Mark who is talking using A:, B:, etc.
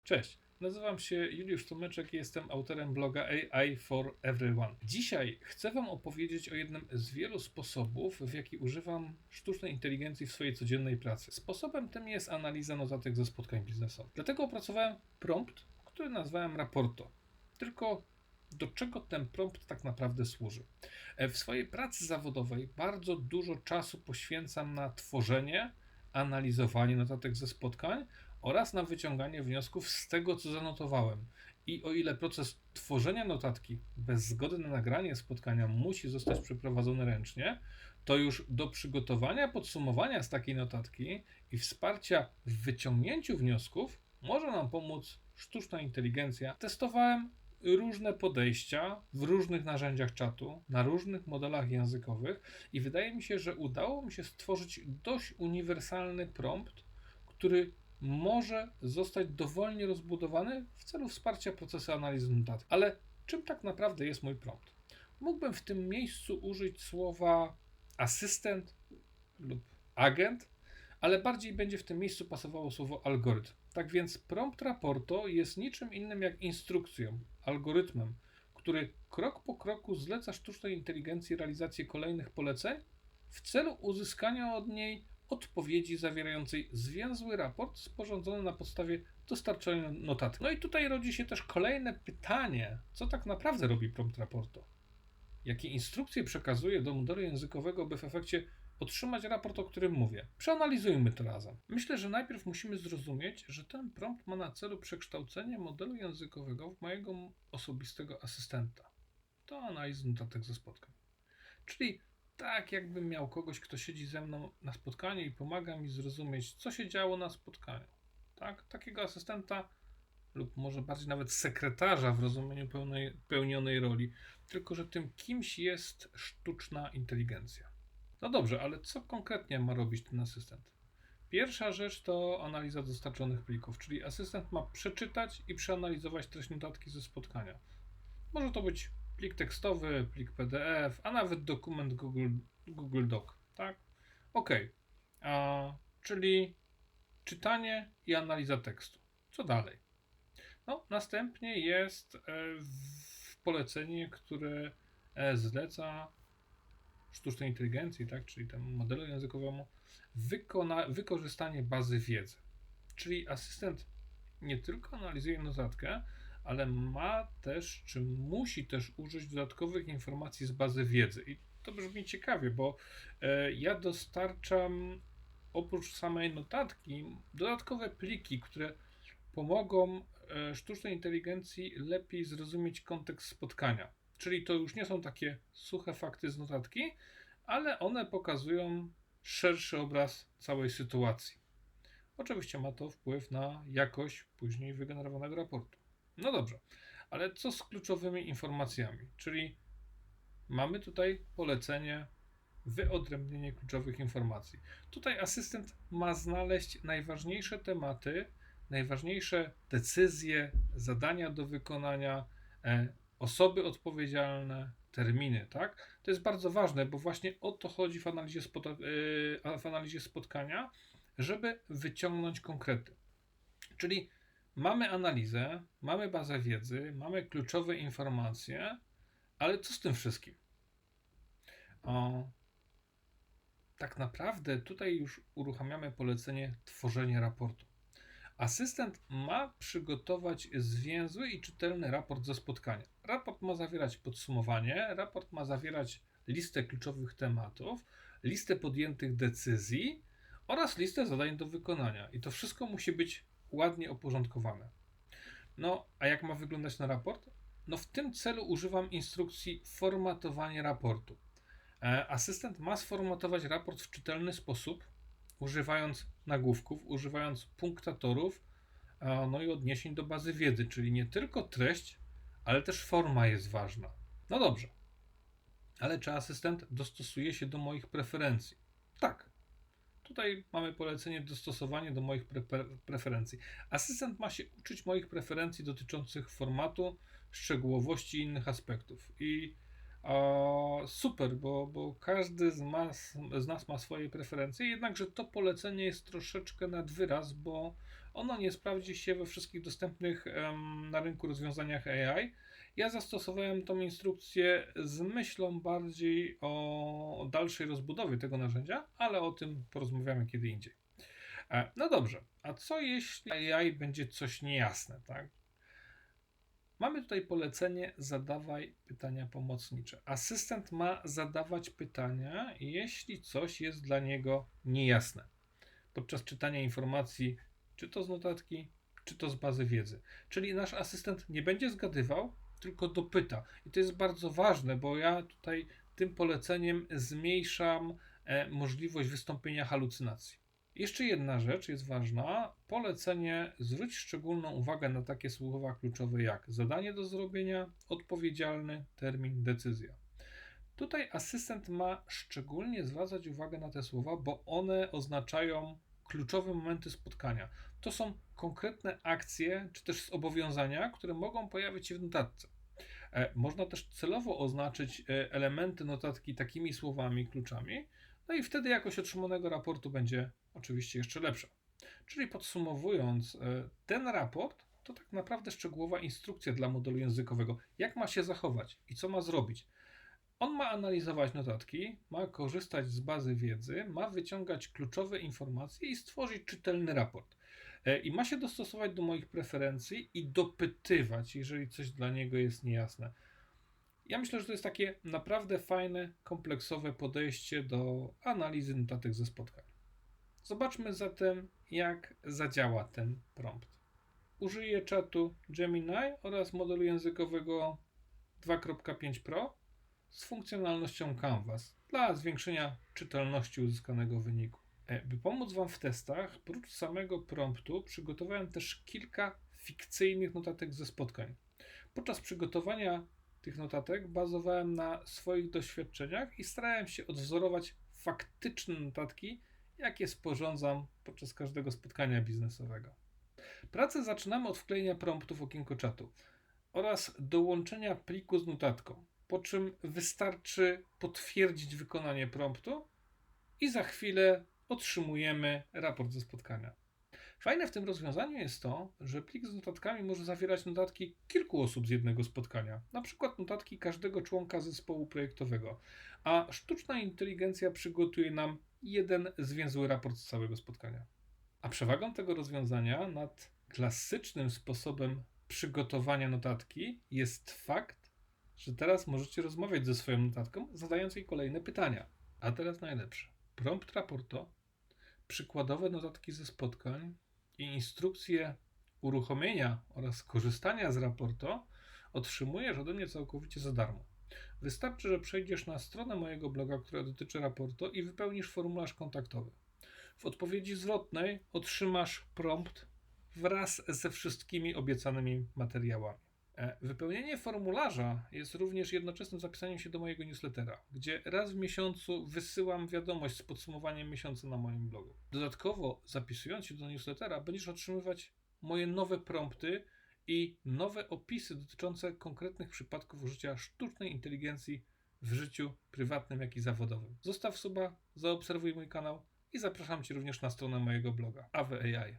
A: Cześć, nazywam się Juliusz Tomeczek i jestem autorem bloga AI for Everyone. Dzisiaj chcę Wam opowiedzieć o jednym z wielu sposobów, w jaki używam sztucznej inteligencji w swojej codziennej pracy. Sposobem tym jest analiza notatek ze spotkań biznesowych. Dlatego opracowałem prompt, który nazwałem Raporto. Tylko do czego ten prompt tak naprawdę służy? W swojej pracy zawodowej bardzo dużo czasu poświęcam na tworzenie, analizowanie notatek ze spotkań oraz na wyciąganie wniosków z tego, co zanotowałem. I o ile proces tworzenia notatki bez zgody na nagranie spotkania musi zostać przeprowadzony ręcznie, to już do przygotowania podsumowania z takiej notatki i wsparcia w wyciągnięciu wniosków może nam pomóc sztuczna inteligencja. Testowałem różne podejścia w różnych narzędziach czatu, na różnych modelach językowych i wydaje mi się, że udało mi się stworzyć dość uniwersalny prompt, który może zostać dowolnie rozbudowany w celu wsparcia procesu analizy notatek. Ale czym tak naprawdę jest mój prompt? Mógłbym w tym miejscu użyć słowa asystent lub agent, ale bardziej będzie w tym miejscu pasowało słowo algorytm. Tak więc prompt Raporto jest niczym innym jak instrukcją, algorytmem, który krok po kroku zleca sztucznej inteligencji realizację kolejnych poleceń w celu uzyskania od niej odpowiedzi zawierającej zwięzły raport sporządzony na podstawie dostarczonej notatki. No i tutaj rodzi się też kolejne pytanie, co tak naprawdę robi prompt Raporto? Jakie instrukcje przekazuje do modelu językowego, by w efekcie otrzymać raport, o którym mówię? Przeanalizujmy to razem. Myślę, że najpierw musimy zrozumieć, że ten prompt ma na celu przekształcenie modelu językowego w mojego osobistego asystenta do analizy notatek ze spotkań. Czyli tak, jakbym miał kogoś, kto siedzi ze mną na spotkaniu i pomaga mi zrozumieć, co się działo na spotkaniu. Tak? Takiego asystenta lub może bardziej nawet sekretarza w rozumieniu pełnionej roli, tylko że tym kimś jest sztuczna inteligencja. No dobrze, ale co konkretnie ma robić ten asystent? Pierwsza rzecz to analiza dostarczonych plików, czyli asystent ma przeczytać i przeanalizować treść notatki ze spotkania. Może to być plik tekstowy, plik PDF, a nawet dokument Google Doc, tak? Ok, czyli czytanie i analiza tekstu. Co dalej? No, następnie jest polecenie, które zleca sztucznej inteligencji, tak, czyli temu modelu językowemu, wykorzystanie bazy wiedzy. Czyli asystent nie tylko analizuje notatkę, ale ma też, czy musi też użyć dodatkowych informacji z bazy wiedzy. I to brzmi ciekawie, bo ja dostarczam oprócz samej notatki dodatkowe pliki, które pomogą sztucznej inteligencji lepiej zrozumieć kontekst spotkania. Czyli to już nie są takie suche fakty z notatki, ale one pokazują szerszy obraz całej sytuacji. Oczywiście ma to wpływ na jakość później wygenerowanego raportu. No dobrze, ale co z kluczowymi informacjami? Czyli mamy tutaj polecenie, wyodrębnienie kluczowych informacji. Tutaj asystent ma znaleźć najważniejsze tematy, najważniejsze decyzje, zadania do wykonania, osoby odpowiedzialne, terminy, tak? To jest bardzo ważne, bo właśnie o to chodzi w analizie spotkania, żeby wyciągnąć konkrety. Czyli mamy analizę, mamy bazę wiedzy, mamy kluczowe informacje, ale co z tym wszystkim? Tak naprawdę tutaj już uruchamiamy polecenie tworzenia raportu. Asystent ma przygotować zwięzły i czytelny raport ze spotkania. Raport ma zawierać podsumowanie, raport ma zawierać listę kluczowych tematów, listę podjętych decyzji oraz listę zadań do wykonania. I to wszystko musi być ładnie uporządkowane. No, a jak ma wyglądać ten raport? No, w tym celu używam instrukcji formatowanie raportu. Asystent ma sformatować raport w czytelny sposób, używając nagłówków, używając punktatorów, no i odniesień do bazy wiedzy, czyli nie tylko treść, ale też forma jest ważna. No dobrze, ale czy asystent dostosuje się do moich preferencji? Tak. Tutaj mamy polecenie dostosowanie do moich preferencji. Asystent ma się uczyć moich preferencji dotyczących formatu, szczegółowości i innych aspektów. I super, bo każdy z nas ma swoje preferencje, jednakże to polecenie jest troszeczkę nad wyraz, bo Ono nie sprawdzi się we wszystkich dostępnych na rynku rozwiązaniach AI. Ja zastosowałem tą instrukcję z myślą bardziej o dalszej rozbudowie tego narzędzia, ale o tym porozmawiamy kiedy indziej. No dobrze, a co jeśli AI będzie coś niejasne, tak? Mamy tutaj polecenie zadawaj pytania pomocnicze. Asystent ma zadawać pytania, jeśli coś jest dla niego niejasne. Podczas czytania informacji, czy to z notatki, czy to z bazy wiedzy. Czyli nasz asystent nie będzie zgadywał, tylko dopyta. I to jest bardzo ważne, bo ja tutaj tym poleceniem zmniejszam możliwość wystąpienia halucynacji. Jeszcze jedna rzecz jest ważna. Polecenie zwróć szczególną uwagę na takie słowa kluczowe jak zadanie do zrobienia, odpowiedzialny, termin, decyzja. Tutaj asystent ma szczególnie zwracać uwagę na te słowa, bo one oznaczają kluczowe momenty spotkania. To są konkretne akcje czy też zobowiązania, które mogą pojawić się w notatce. Można też celowo oznaczyć elementy notatki takimi słowami, kluczami, no i wtedy jakość otrzymanego raportu będzie oczywiście jeszcze lepsza. Czyli podsumowując, ten raport to tak naprawdę szczegółowa instrukcja dla modelu językowego, jak ma się zachować i co ma zrobić. On ma analizować notatki, ma korzystać z bazy wiedzy, ma wyciągać kluczowe informacje i stworzyć czytelny raport. I ma się dostosować do moich preferencji i dopytywać, jeżeli coś dla niego jest niejasne. Ja myślę, że to jest takie naprawdę fajne, kompleksowe podejście do analizy notatek ze spotkań. Zobaczmy zatem, jak zadziała ten prompt. Użyję czatu Gemini oraz modelu językowego 2.5 Pro z funkcjonalnością Canvas dla zwiększenia czytelności uzyskanego wyniku. By pomóc Wam w testach, prócz samego promptu przygotowałem też kilka fikcyjnych notatek ze spotkań. Podczas przygotowania tych notatek bazowałem na swoich doświadczeniach i starałem się odwzorować faktyczne notatki, jakie sporządzam podczas każdego spotkania biznesowego. Pracę zaczynamy od wklejenia promptu w okienko czatu oraz dołączenia pliku z notatką, po czym wystarczy potwierdzić wykonanie promptu i za chwilę otrzymujemy raport ze spotkania. Fajne w tym rozwiązaniu jest to, że plik z notatkami może zawierać notatki kilku osób z jednego spotkania, na przykład notatki każdego członka zespołu projektowego, a sztuczna inteligencja przygotuje nam jeden zwięzły raport z całego spotkania. A przewagą tego rozwiązania nad klasycznym sposobem przygotowania notatki jest fakt, że teraz możecie rozmawiać ze swoją notatką, zadając jej kolejne pytania. A teraz najlepsze. Prompt raporto, przykładowe notatki ze spotkań i instrukcje uruchomienia oraz korzystania z raporto otrzymujesz ode mnie całkowicie za darmo. Wystarczy, że przejdziesz na stronę mojego bloga, która dotyczy raporto i wypełnisz formularz kontaktowy. W odpowiedzi zwrotnej otrzymasz prompt wraz ze wszystkimi obiecanymi materiałami. Wypełnienie formularza jest również jednoczesnym zapisaniem się do mojego newslettera, gdzie raz w miesiącu wysyłam wiadomość z podsumowaniem miesiąca na moim blogu. Dodatkowo, zapisując się do newslettera, będziesz otrzymywać moje nowe prompty i nowe opisy dotyczące konkretnych przypadków użycia sztucznej inteligencji w życiu prywatnym, jak i zawodowym. Zostaw suba, zaobserwuj mój kanał i zapraszam Cię również na stronę mojego bloga AWE AI.